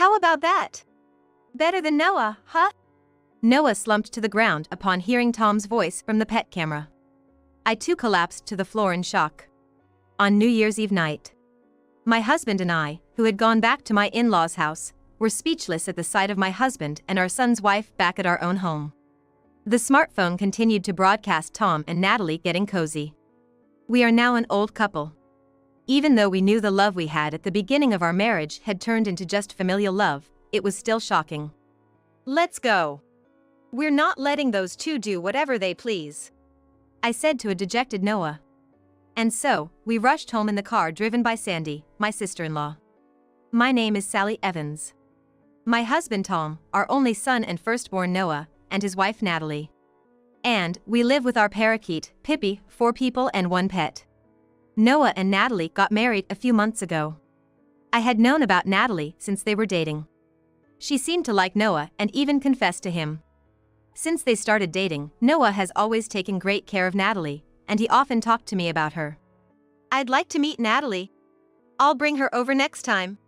How about that? Better than Noah, huh? Noah slumped to the ground upon hearing Tom's voice from the pet camera. I too collapsed to the floor in shock. On New Year's Eve night, my husband and I, who had gone back to my in-laws' house, were speechless at the sight of my husband and our son's wife back at our own home. The smartphone continued to broadcast Tom and Natalie getting cozy. We are now an old couple. Even though we knew the love we had at the beginning of our marriage had turned into just familial love, it was still shocking. Let's go. We're not letting those two do whatever they please, I said to a dejected Noah. And so, we rushed home in the car driven by Sandy, my sister-in-law. My name is Sally Evans. My husband Tom, our only son and firstborn Noah, and his wife Natalie. And we live with our parakeet, Pippi, 4 people and 1 pet. Noah and Natalie got married a few months ago. I had known about Natalie since they were dating. She seemed to like Noah and even confessed to him. Since they started dating, Noah has always taken great care of Natalie, and he often talked to me about her. I'd like to meet Natalie. I'll bring her over next time.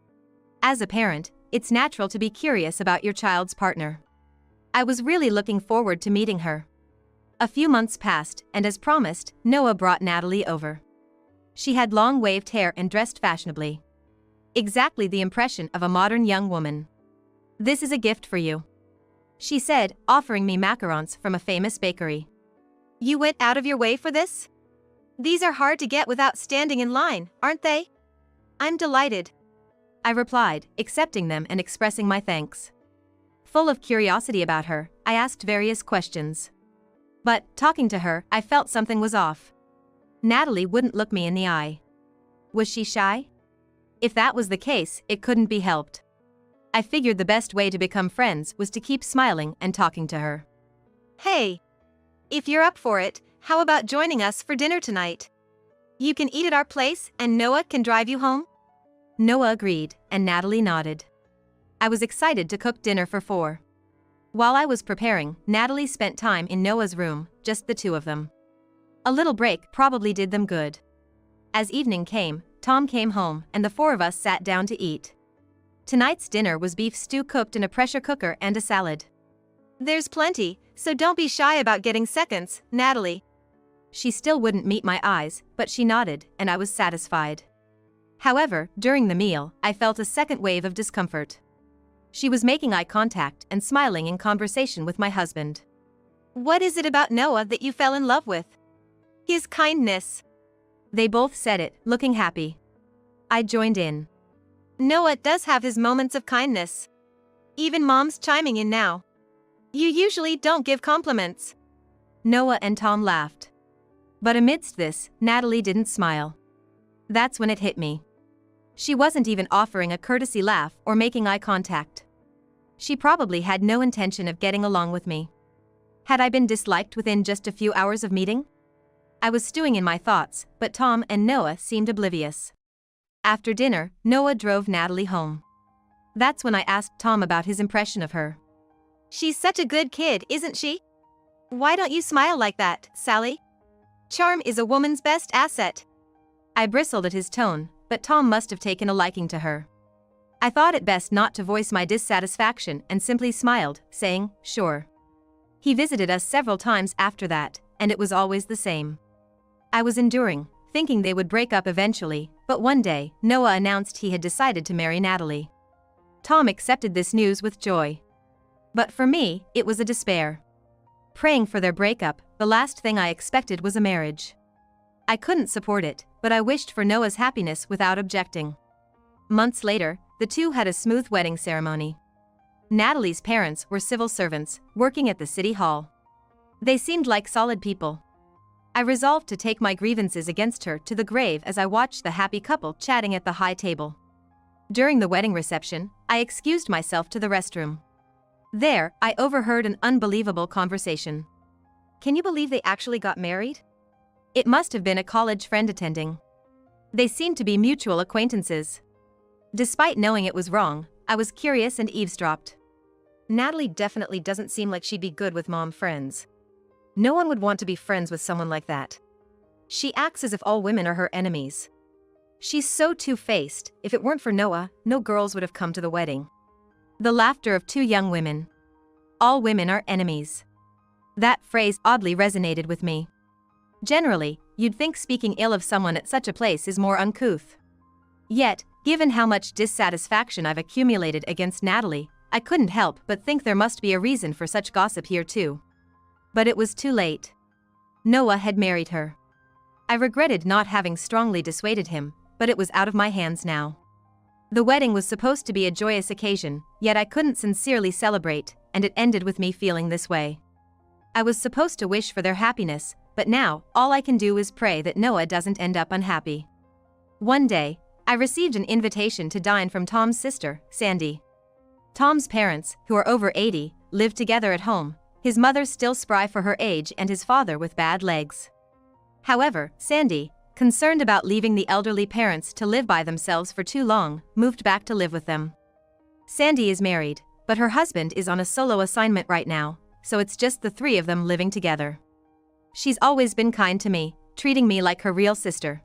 As a parent, it's natural to be curious about your child's partner. I was really looking forward to meeting her. A few months passed, and as promised, Noah brought Natalie over. She had long waved hair and dressed fashionably. Exactly the impression of a modern young woman. "This is a gift for you," she said, offering me macarons from a famous bakery. You went out of your way for this? These are hard to get without standing in line, aren't they? I'm delighted, I replied, accepting them and expressing my thanks. Full of curiosity about her, I asked various questions. But, talking to her, I felt something was off. Natalie wouldn't look me in the eye. Was she shy? If that was the case, it couldn't be helped. I figured the best way to become friends was to keep smiling and talking to her. Hey! If you're up for it, how about joining us for dinner tonight? You can eat at our place and Noah can drive you home? Noah agreed, and Natalie nodded. I was excited to cook dinner for 4. While I was preparing, Natalie spent time in Noah's room, just the 2 of them. A little break probably did them good. As evening came, Tom came home and the 4 of us sat down to eat. Tonight's dinner was beef stew cooked in a pressure cooker and a salad. There's plenty, so don't be shy about getting seconds, Natalie. She still wouldn't meet my eyes, but she nodded, and I was satisfied. However, during the meal, I felt a second wave of discomfort. She was making eye contact and smiling in conversation with my husband. What is it about Noah that you fell in love with? His kindness. They both said it, looking happy. I joined in. Noah does have his moments of kindness. Even Mom's chiming in now. You usually don't give compliments. Noah and Tom laughed. But amidst this, Natalie didn't smile. That's when it hit me. She wasn't even offering a courtesy laugh or making eye contact. She probably had no intention of getting along with me. Had I been disliked within just a few hours of meeting? I was stewing in my thoughts, but Tom and Noah seemed oblivious. After dinner, Noah drove Natalie home. That's when I asked Tom about his impression of her. She's such a good kid, isn't she? Why don't you smile like that, Sally? Charm is a woman's best asset. I bristled at his tone, but Tom must have taken a liking to her. I thought it best not to voice my dissatisfaction and simply smiled, saying, sure. He visited us several times after that, and it was always the same. I was enduring, thinking they would break up eventually, but one day, Noah announced he had decided to marry Natalie. Tom accepted this news with joy. But for me, it was a despair. Praying for their breakup, the last thing I expected was a marriage. I couldn't support it, but I wished for Noah's happiness without objecting. Months later, the 2 had a smooth wedding ceremony. Natalie's parents were civil servants, working at the city hall. They seemed like solid people. I resolved to take my grievances against her to the grave as I watched the happy couple chatting at the high table. During the wedding reception, I excused myself to the restroom. There, I overheard an unbelievable conversation. Can you believe they actually got married? It must have been a college friend attending. They seemed to be mutual acquaintances. Despite knowing it was wrong, I was curious and eavesdropped. Natalie definitely doesn't seem like she'd be good with mom friends. No one would want to be friends with someone like that. She acts as if all women are her enemies. She's so two-faced. If it weren't for Noah, no girls would have come to the wedding. The laughter of two young women. All women are enemies. That phrase oddly resonated with me. Generally, you'd think speaking ill of someone at such a place is more uncouth. Yet, given how much dissatisfaction I've accumulated against Natalie, I couldn't help but think there must be a reason for such gossip here too. But it was too late. Noah had married her. I regretted not having strongly dissuaded him, but it was out of my hands now. The wedding was supposed to be a joyous occasion, yet I couldn't sincerely celebrate, and it ended with me feeling this way. I was supposed to wish for their happiness, but now, all I can do is pray that Noah doesn't end up unhappy. One day, I received an invitation to dine from Tom's sister, Sandy. Tom's parents, who are over 80, live together at home, his mother still spry for her age and his father with bad legs. However, Sandy, concerned about leaving the elderly parents to live by themselves for too long, moved back to live with them. Sandy is married, but her husband is on a solo assignment right now, so it's just the three of them living together. She's always been kind to me, treating me like her real sister.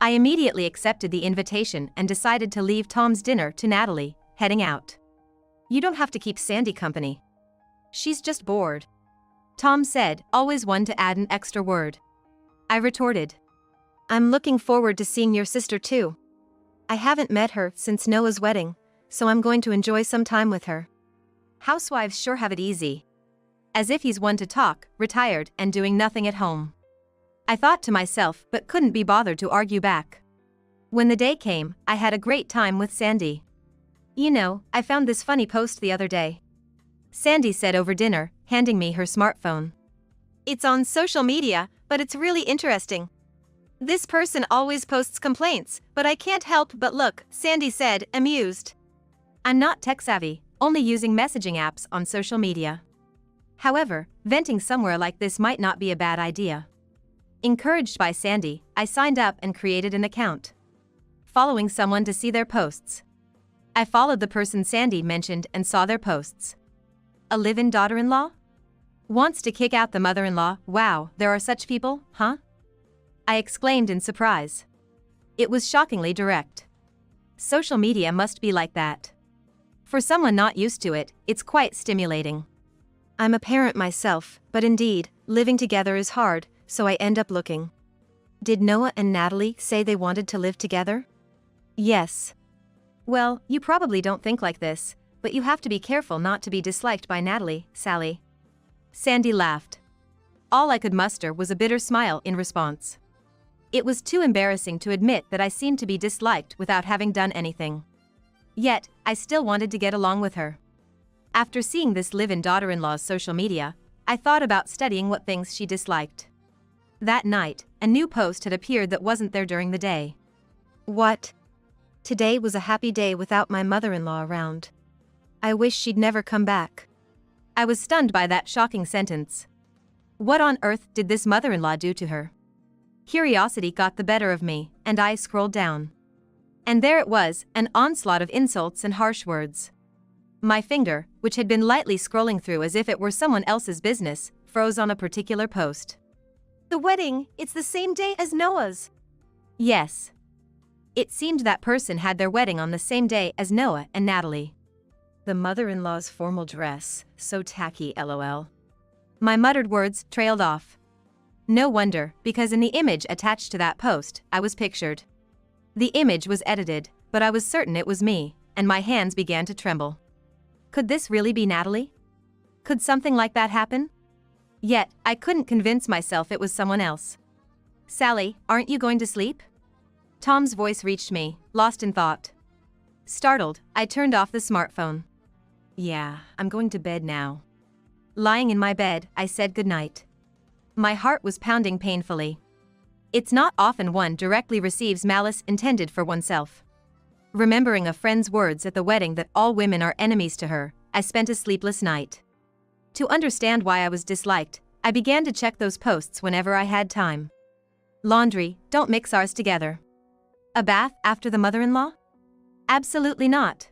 I immediately accepted the invitation and decided to leave Tom's dinner to Natalie, heading out. "You don't have to keep Sandy company. She's just bored," Tom said, always one to add an extra word. I retorted, "I'm looking forward to seeing your sister too. I haven't met her since Noah's wedding, so I'm going to enjoy some time with her. Housewives sure have it easy." As if he's one to talk, retired, and doing nothing at home. I thought to myself, but couldn't be bothered to argue back. When the day came, I had a great time with Sandy. "You know, I found this funny post the other day," Sandy said over dinner, handing me her smartphone. "It's on social media, but it's really interesting. This person always posts complaints, but I can't help but look," Sandy said, amused. I'm not tech-savvy, only using messaging apps on social media. However, venting somewhere like this might not be a bad idea. Encouraged by Sandy, I signed up and created an account, following someone to see their posts. I followed the person Sandy mentioned and saw their posts. A live-in daughter-in-law? Wants to kick out the mother-in-law? Wow, there are such people, huh? I exclaimed in surprise. It was shockingly direct. Social media must be like that. For someone not used to it, it's quite stimulating. I'm a parent myself, but indeed, living together is hard, so I end up looking. Did Noah and Natalie say they wanted to live together? Yes. Well, you probably don't think like this, but you have to be careful not to be disliked by Natalie, Sally. Sandy laughed. All I could muster was a bitter smile in response. It was too embarrassing to admit that I seemed to be disliked without having done anything. Yet, I still wanted to get along with her. After seeing this live-in daughter-in-law's social media, I thought about studying what things she disliked. That night, a new post had appeared that wasn't there during the day. What? Today was a happy day without my mother-in-law around. I wish she'd never come back. I was stunned by that shocking sentence. What on earth did this mother-in-law do to her? Curiosity got the better of me, and I scrolled down. And there it was, an onslaught of insults and harsh words. My finger, which had been lightly scrolling through as if it were someone else's business, froze on a particular post. The wedding, it's the same day as Noah's. Yes. It seemed that person had their wedding on the same day as Noah and Natalie. The mother-in-law's formal dress, so tacky, lol. My muttered words trailed off. No wonder, because in the image attached to that post, I was pictured. The image was edited, but I was certain it was me, and my hands began to tremble. Could this really be Natalie? Could something like that happen? Yet, I couldn't convince myself it was someone else. Sally, aren't you going to sleep? Tom's voice reached me, lost in thought. Startled, I turned off the smartphone. Yeah, I'm going to bed now. Lying in my bed, I said goodnight. My heart was pounding painfully. It's not often one directly receives malice intended for oneself. Remembering a friend's words at the wedding that all women are enemies to her, I spent a sleepless night. To understand why I was disliked, I began to check those posts whenever I had time. Laundry, don't mix ours together. A bath after the mother-in-law? Absolutely not.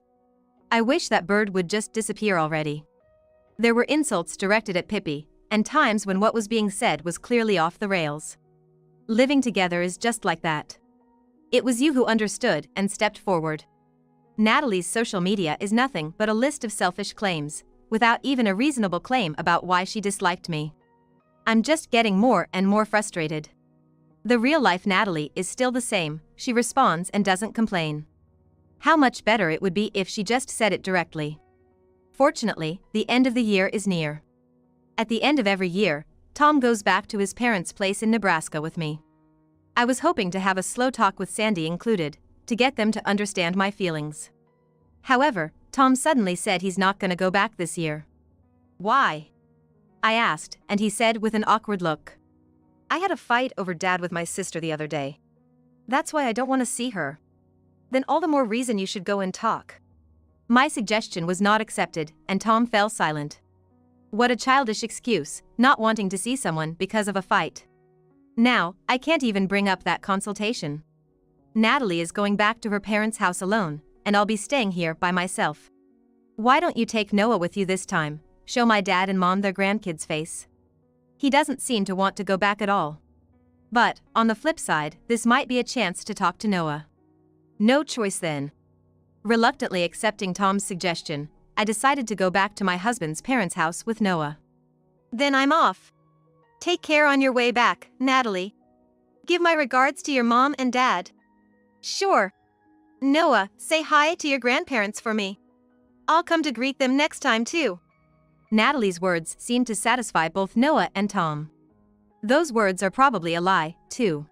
I wish that bird would just disappear already. There were insults directed at Pippi, and times when what was being said was clearly off the rails. Living together is just like that. It was you who understood and stepped forward. Natalie's social media is nothing but a list of selfish claims, without even a reasonable claim about why she disliked me. I'm just getting more and more frustrated. The real-life Natalie is still the same, she responds and doesn't complain. How much better it would be if she just said it directly. Fortunately, the end of the year is near. At the end of every year, Tom goes back to his parents' place in Nebraska with me. I was hoping to have a slow talk with Sandy included, to get them to understand my feelings. However, Tom suddenly said he's not gonna go back this year. Why? I asked, and he said with an awkward look. I had a fight over Dad with my sister the other day. That's why I don't want to see her. Then all the more reason you should go and talk. My suggestion was not accepted, and Tom fell silent. What a childish excuse, not wanting to see someone because of a fight. Now, I can't even bring up that consultation. Natalie is going back to her parents' house alone, and I'll be staying here by myself. Why don't you take Noah with you this time, show my dad and mom their grandkids' face? He doesn't seem to want to go back at all. But, on the flip side, this might be a chance to talk to Noah. No choice then. Reluctantly accepting Tom's suggestion, I decided to go back to my husband's parents' house with Noah. Then I'm off. Take care on your way back, Natalie. Give my regards to your mom and dad. Sure. Noah, say hi to your grandparents for me. I'll come to greet them next time too. Natalie's words seemed to satisfy both Noah and Tom. Those words are probably a lie, too.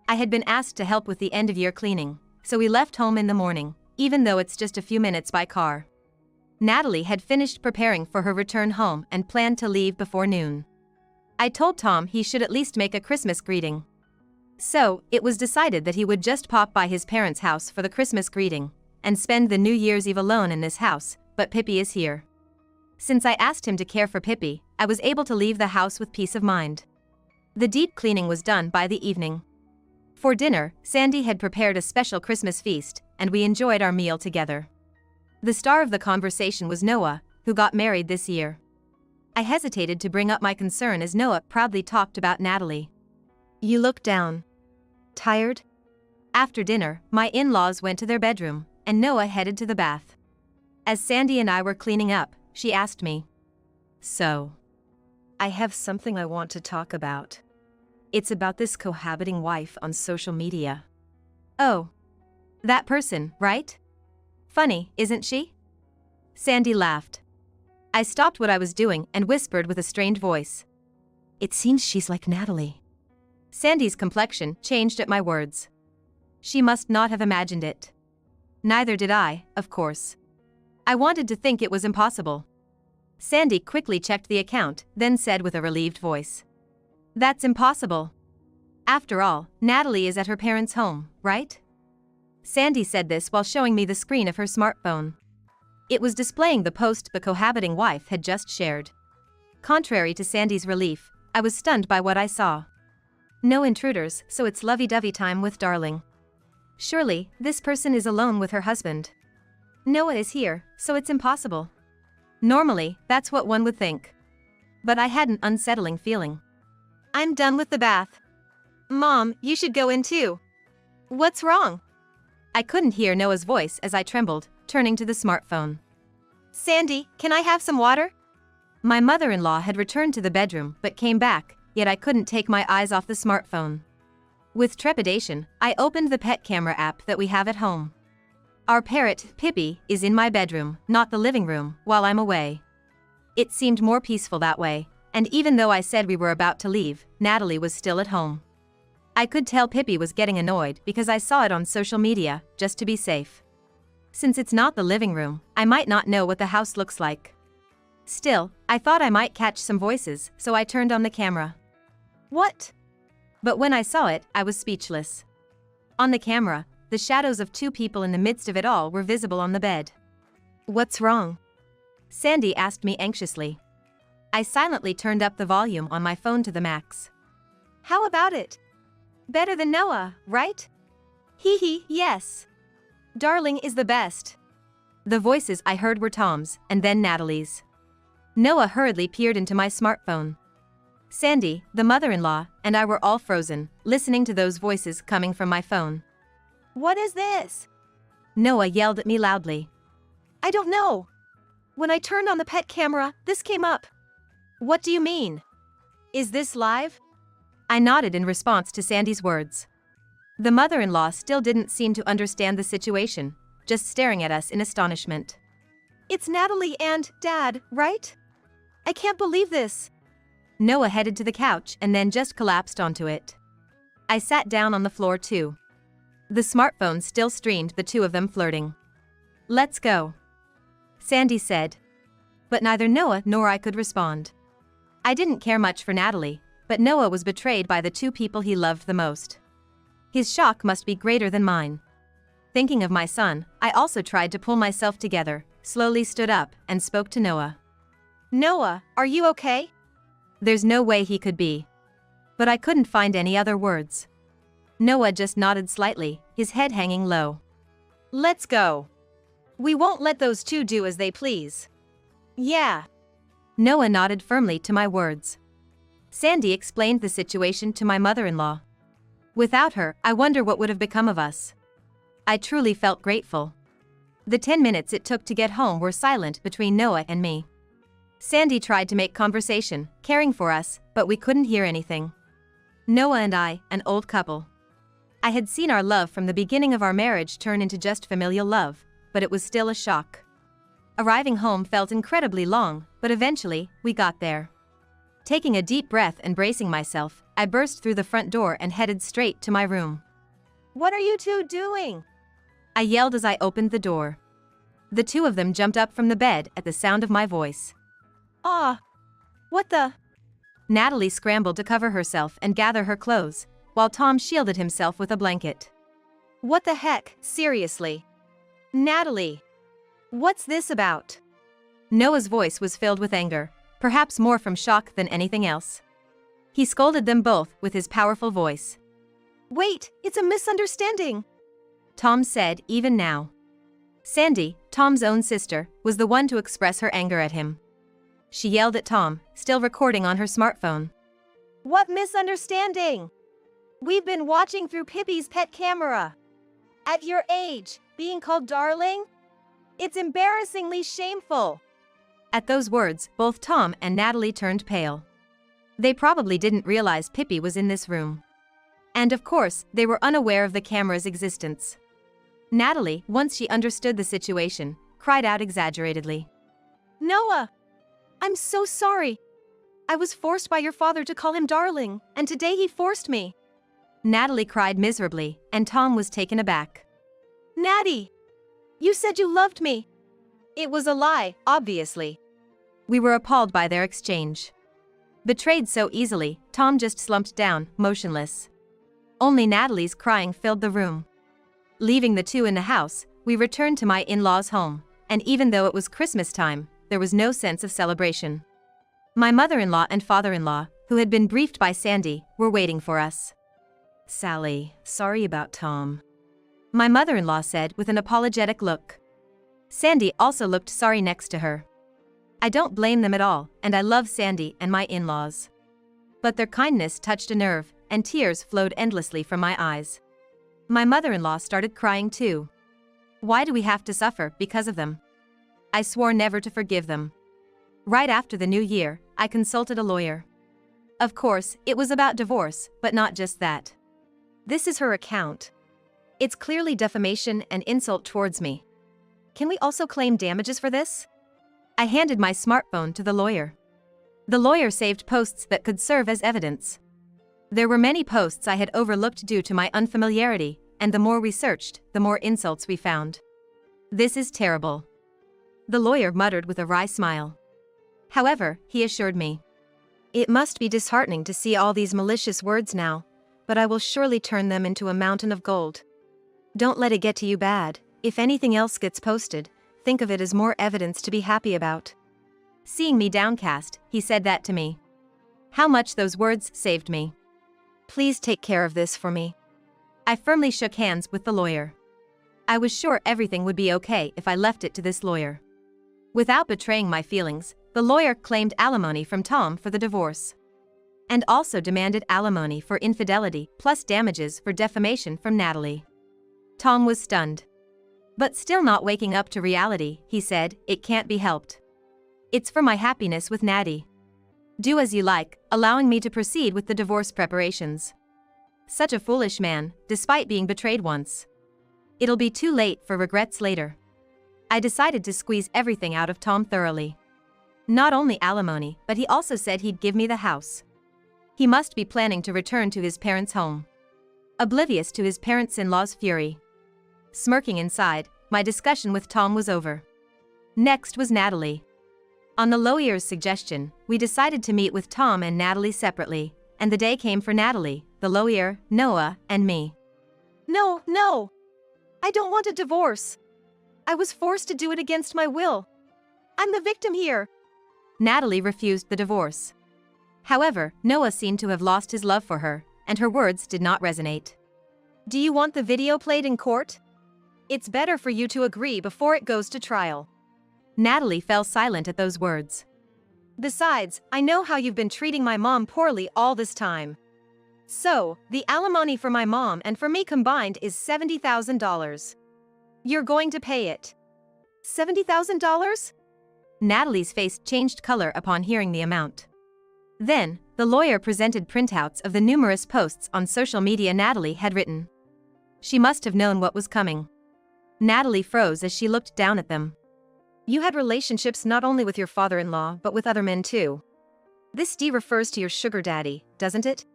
I had been asked to help with the end-of-year cleaning, so we left home in the morning, even though it's just a few minutes by car. Natalie had finished preparing for her return home and planned to leave before noon. I told Tom he should at least make a Christmas greeting. So, it was decided that he would just pop by his parents' house for the Christmas greeting, and spend the New Year's Eve alone in this house, but Pippi is here. Since I asked him to care for Pippi, I was able to leave the house with peace of mind. The deep cleaning was done by the evening. For dinner, Sandy had prepared a special Christmas feast, and we enjoyed our meal together. The star of the conversation was Noah, who got married this year. I hesitated to bring up my concern as Noah proudly talked about Natalie. You look down. Tired? After dinner, my in-laws went to their bedroom, and Noah headed to the bath. As Sandy and I were cleaning up, she asked me. So, I have something I want to talk about. It's about this cohabiting wife on social media. Oh. That person, right? Funny, isn't she? Sandy laughed. I stopped what I was doing and whispered with a strained voice. It seems she's like Natalie. Sandy's complexion changed at my words. She must not have imagined it. Neither did I, of course. I wanted to think it was impossible. Sandy quickly checked the account, then said with a relieved voice. That's impossible. After all, Natalie is at her parents' home, right? Sandy said this while showing me the screen of her smartphone. It was displaying the post the cohabiting wife had just shared. Contrary to Sandy's relief, I was stunned by what I saw. No intruders, so it's lovey-dovey time with darling. Surely, this person is alone with her husband. Noah is here, so it's impossible. Normally, that's what one would think. But I had an unsettling feeling. I'm done with the bath. Mom, you should go in too. What's wrong? I couldn't hear Noah's voice as I trembled, turning to the smartphone. Sandy, can I have some water? My mother-in-law had returned to the bedroom but came back, yet I couldn't take my eyes off the smartphone. With trepidation, I opened the pet camera app that we have at home. Our parrot, Pippi, is in my bedroom, not the living room, while I'm away. It seemed more peaceful that way, and even though I said we were about to leave, Natalie was still at home. I could tell Pippi was getting annoyed because I saw it on social media, just to be safe. Since it's not the living room, I might not know what the house looks like. Still, I thought I might catch some voices, so I turned on the camera. What? But when I saw it, I was speechless. On the camera, the shadows of two people in the midst of it all were visible on the bed. What's wrong? Sandy asked me anxiously. I silently turned up the volume on my phone to the max. How about it? Better than Noah, right? Hee hee, yes. Darling is the best. The voices I heard were Tom's, and then Natalie's. Noah hurriedly peered into my smartphone. Sandy, the mother-in-law, and I were all frozen, listening to those voices coming from my phone. What is this? Noah yelled at me loudly. I don't know. When I turned on the pet camera, this came up. What do you mean? Is this live? I nodded in response to Sandy's words. The mother-in-law still didn't seem to understand the situation, just staring at us in astonishment. It's Natalie and Dad, right? I can't believe this. Noah headed to the couch and then just collapsed onto it. I sat down on the floor too. The smartphone still streamed the two of them flirting. Let's go, Sandy said. But neither Noah nor I could respond. I didn't care much for Natalie, but Noah was betrayed by the two people he loved the most. His shock must be greater than mine. Thinking of my son, I also tried to pull myself together, slowly stood up, and spoke to Noah. Noah, are you okay? There's no way he could be. But I couldn't find any other words. Noah just nodded slightly, his head hanging low. Let's go. We won't let those two do as they please. Yeah. Noah nodded firmly to my words. Sandy explained the situation to my mother-in-law. Without her, I wonder what would have become of us. I truly felt grateful. The 10 minutes it took to get home were silent between Noah and me. Sandy tried to make conversation, caring for us, but we couldn't hear anything. Noah and I, an old couple. I had seen our love from the beginning of our marriage turn into just familial love, but it was still a shock. Arriving home felt incredibly long, but eventually, we got there. Taking a deep breath and bracing myself, I burst through the front door and headed straight to my room. What are you two doing? I yelled as I opened the door. The two of them jumped up from the bed at the sound of my voice. Ah! What the? Natalie scrambled to cover herself and gather her clothes, while Tom shielded himself with a blanket. What the heck, seriously? Natalie! What's this about? Noah's voice was filled with anger, perhaps more from shock than anything else. He scolded them both with his powerful voice. Wait, it's a misunderstanding, Tom said even now. Sandy, Tom's own sister, was the one to express her anger at him. She yelled at Tom, still recording on her smartphone. What misunderstanding? We've been watching through Pippi's pet camera. At your age, being called darling? It's embarrassingly shameful. At those words, both Tom and Natalie turned pale. They probably didn't realize Pippi was in this room. And of course, they were unaware of the camera's existence. Natalie, once she understood the situation, cried out exaggeratedly. Noah! I'm so sorry. I was forced by your father to call him darling, and today he forced me. Natalie cried miserably, and Tom was taken aback. Natty! You said you loved me. It was a lie, obviously. We were appalled by their exchange. Betrayed so easily, Tom just slumped down, motionless. Only Natalie's crying filled the room. Leaving the two in the house, we returned to my in-laws' home, and even though it was Christmas time, there was no sense of celebration. My mother-in-law and father-in-law, who had been briefed by Sandy, were waiting for us. Sally, sorry about Tom, my mother-in-law said with an apologetic look. Sandy also looked sorry next to her. I don't blame them at all, and I love Sandy and my in-laws. But their kindness touched a nerve, and tears flowed endlessly from my eyes. My mother-in-law started crying too. Why do we have to suffer because of them? I swore never to forgive them. Right after the new year, I consulted a lawyer. Of course, it was about divorce, but not just that. This is her account. It's clearly defamation and insult towards me. Can we also claim damages for this? I handed my smartphone to the lawyer. The lawyer saved posts that could serve as evidence. There were many posts I had overlooked due to my unfamiliarity, and the more we searched, the more insults we found. This is terrible, the lawyer muttered with a wry smile. However, he assured me. It must be disheartening to see all these malicious words now, but I will surely turn them into a mountain of gold. Don't let it get to you bad. If anything else gets posted, think of it as more evidence to be happy about. Seeing me downcast, he said that to me. How much those words saved me. Please take care of this for me. I firmly shook hands with the lawyer. I was sure everything would be okay if I left it to this lawyer. Without betraying my feelings, the lawyer claimed alimony from Tom for the divorce. And also demanded alimony for infidelity plus damages for defamation from Natalie. Tom was stunned. But still not waking up to reality, he said, "It can't be helped. It's for my happiness with Natty. Do as you like, allowing me to proceed with the divorce preparations." Such a foolish man, despite being betrayed once. It'll be too late for regrets later. I decided to squeeze everything out of Tom thoroughly. Not only alimony, but he also said he'd give me the house. He must be planning to return to his parents' home. Oblivious to his parents-in-law's fury. Smirking inside, my discussion with Tom was over. Next was Natalie. On the lawyer's suggestion, we decided to meet with Tom and Natalie separately, and the day came for Natalie, the lawyer, Noah, and me. No. I don't want a divorce. I was forced to do it against my will. I'm the victim here. Natalie refused the divorce. However, Noah seemed to have lost his love for her, and her words did not resonate. Do you want the video played in court? It's better for you to agree before it goes to trial. Natalie fell silent at those words. Besides, I know how you've been treating my mom poorly all this time. So, the alimony for my mom and for me combined is $70,000. You're going to pay it. $70,000? Natalie's face changed color upon hearing the amount. Then, the lawyer presented printouts of the numerous posts on social media Natalie had written. She must have known what was coming. Natalie froze as she looked down at them. You had relationships not only with your father-in-law but with other men too. This D refers to your sugar daddy, doesn't it?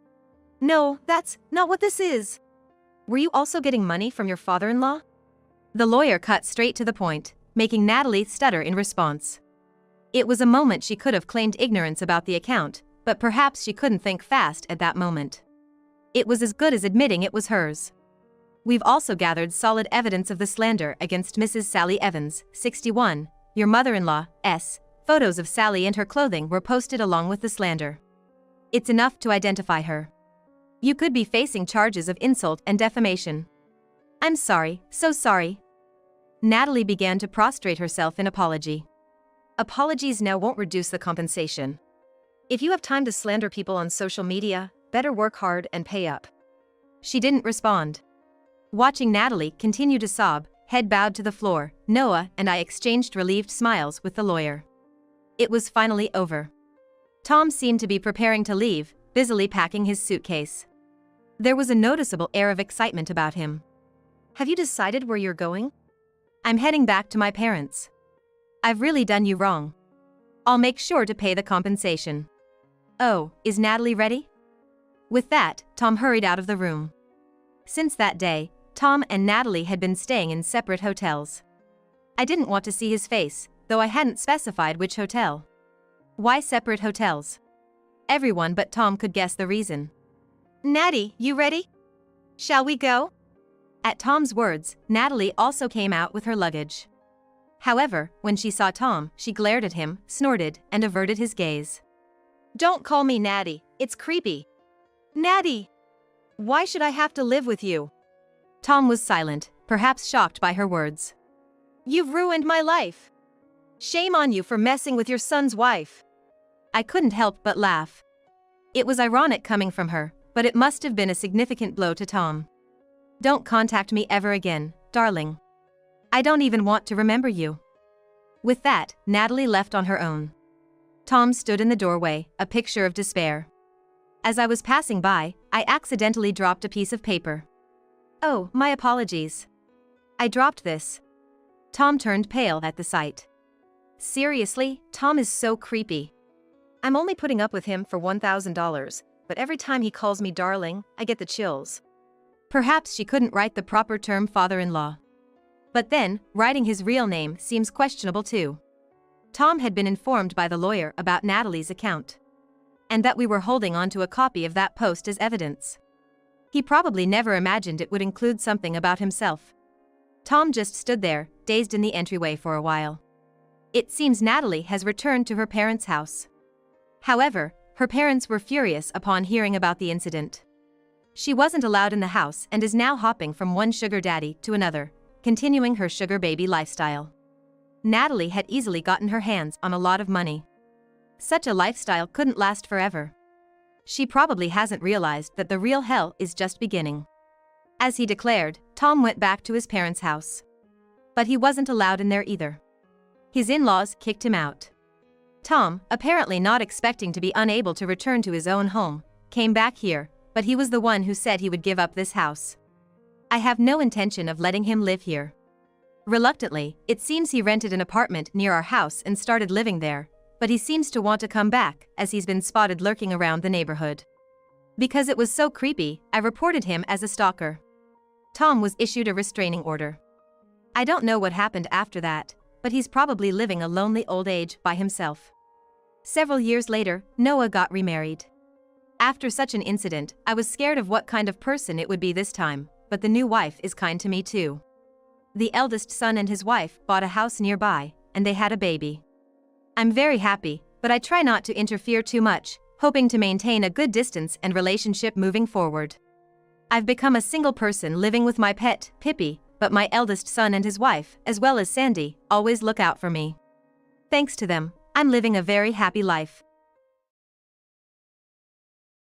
No, that's not what this is. Were you also getting money from your father-in-law? The lawyer cut straight to the point, making Natalie stutter in response. It was a moment she could have claimed ignorance about the account, but perhaps she couldn't think fast at that moment. It was as good as admitting it was hers. We've also gathered solid evidence of the slander against Mrs. Sally Evans, 61, your mother-in-law, S. Photos of Sally and her clothing were posted along with the slander. It's enough to identify her. You could be facing charges of insult and defamation. I'm sorry, so sorry. Natalie began to prostrate herself in apology. Apologies now won't reduce the compensation. If you have time to slander people on social media, better work hard and pay up. She didn't respond. Watching Natalie continue to sob, head bowed to the floor, Noah and I exchanged relieved smiles with the lawyer. It was finally over. Tom seemed to be preparing to leave, busily packing his suitcase. There was a noticeable air of excitement about him. Have you decided where you're going? I'm heading back to my parents. I've really done you wrong. I'll make sure to pay the compensation. Oh, is Natalie ready? With that, Tom hurried out of the room. Since that day, Tom and Natalie had been staying in separate hotels. I didn't want to see his face, though I hadn't specified which hotel. Why separate hotels? Everyone but Tom could guess the reason. Natty, you ready? Shall we go? At Tom's words, Natalie also came out with her luggage. However, when she saw Tom, she glared at him, snorted, and averted his gaze. Don't call me Natty, it's creepy. Natty! Why should I have to live with you? Tom was silent, perhaps shocked by her words. You've ruined my life. Shame on you for messing with your son's wife. I couldn't help but laugh. It was ironic coming from her, but it must have been a significant blow to Tom. Don't contact me ever again, darling. I don't even want to remember you. With that, Natalie left on her own. Tom stood in the doorway, a picture of despair. As I was passing by, I accidentally dropped a piece of paper. Oh, my apologies. I dropped this. Tom turned pale at the sight. Seriously, Tom is so creepy. I'm only putting up with him for $1,000, but every time he calls me darling, I get the chills. Perhaps she couldn't write the proper term father-in-law. But then, writing his real name seems questionable too. Tom had been informed by the lawyer about Natalie's account. And that we were holding onto a copy of that post as evidence. He probably never imagined it would include something about himself. Tom just stood there, dazed in the entryway for a while. It seems Natalie has returned to her parents' house. However, her parents were furious upon hearing about the incident. She wasn't allowed in the house and is now hopping from one sugar daddy to another, continuing her sugar baby lifestyle. Natalie had easily gotten her hands on a lot of money. Such a lifestyle couldn't last forever. She probably hasn't realized that the real hell is just beginning. As he declared, Tom went back to his parents' house. But he wasn't allowed in there either. His in-laws kicked him out. Tom, apparently not expecting to be unable to return to his own home, came back here, but he was the one who said he would give up this house. I have no intention of letting him live here. Reluctantly, it seems he rented an apartment near our house and started living there, but he seems to want to come back, as he's been spotted lurking around the neighborhood. Because it was so creepy, I reported him as a stalker. Tom was issued a restraining order. I don't know what happened after that, but he's probably living a lonely old age by himself. Several years later, Noah got remarried. After such an incident, I was scared of what kind of person it would be this time, but the new wife is kind to me too. The eldest son and his wife bought a house nearby, and they had a baby. I'm very happy, but I try not to interfere too much, hoping to maintain a good distance and relationship moving forward. I've become a single person living with my pet, Pippi, but my eldest son and his wife, as well as Sandy, always look out for me. Thanks to them, I'm living a very happy life.